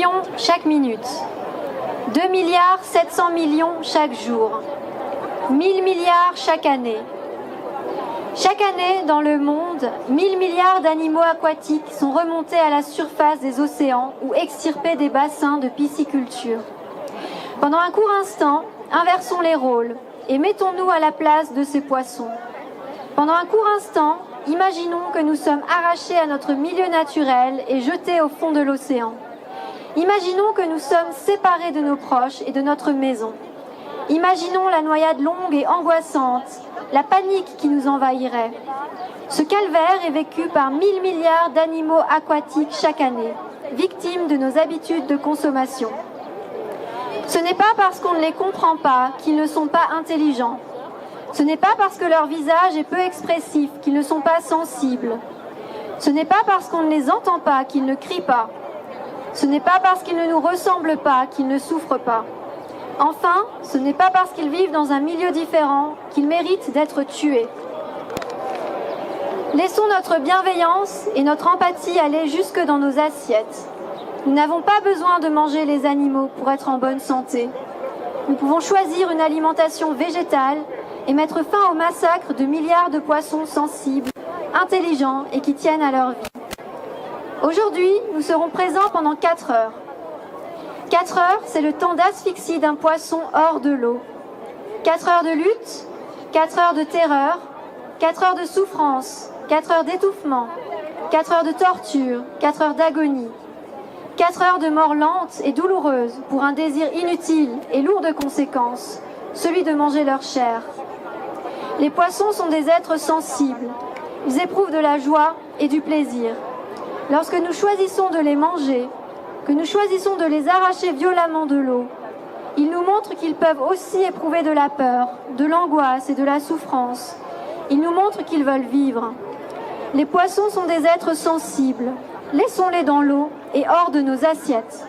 millions chaque minute, 2 milliards 700 millions chaque jour, 1000 milliards chaque année. Chaque année, dans le monde, 1000 milliards d'animaux aquatiques sont remontés à la surface des océans ou extirpés des bassins de pisciculture. Pendant un court instant, inversons les rôles et mettons-nous à la place de ces poissons. Pendant un court instant, imaginons que nous sommes arrachés à notre milieu naturel et jetés au fond de l'océan. Imaginons que nous sommes séparés de nos proches et de notre maison. Imaginons la noyade longue et angoissante, la panique qui nous envahirait. Ce calvaire est vécu par 1000 milliards d'animaux aquatiques chaque année, victimes de nos habitudes de consommation. Ce n'est pas parce qu'on ne les comprend pas qu'ils ne sont pas intelligents. Ce n'est pas parce que leur visage est peu expressif qu'ils ne sont pas sensibles. Ce n'est pas parce qu'on ne les entend pas qu'ils ne crient pas. Ce n'est pas parce qu'ils ne nous ressemblent pas qu'ils ne souffrent pas. Enfin, ce n'est pas parce qu'ils vivent dans un milieu différent qu'ils méritent d'être tués. Laissons notre bienveillance et notre empathie aller jusque dans nos assiettes. Nous n'avons pas besoin de manger les animaux pour être en bonne santé. Nous pouvons choisir une alimentation végétale et mettre fin au massacre de milliards de poissons sensibles, intelligents et qui tiennent à leur vie. Aujourd'hui, nous serons présents pendant 4 heures. 4 heures, c'est le temps d'asphyxie d'un poisson hors de l'eau. 4 heures de lutte, 4 heures de terreur, 4 heures de souffrance, 4 heures d'étouffement, 4 heures de torture, 4 heures d'agonie. 4 heures de mort lente et douloureuse pour un désir inutile et lourd de conséquences, celui de manger leur chair. Les poissons sont des êtres sensibles. Ils éprouvent de la joie et du plaisir. Lorsque nous choisissons de les manger, que nous choisissons de les arracher violemment de l'eau, ils nous montrent qu'ils peuvent aussi éprouver de la peur, de l'angoisse et de la souffrance. Ils nous montrent qu'ils veulent vivre. Les poissons sont des êtres sensibles. Laissons-les dans l'eau et hors de nos assiettes.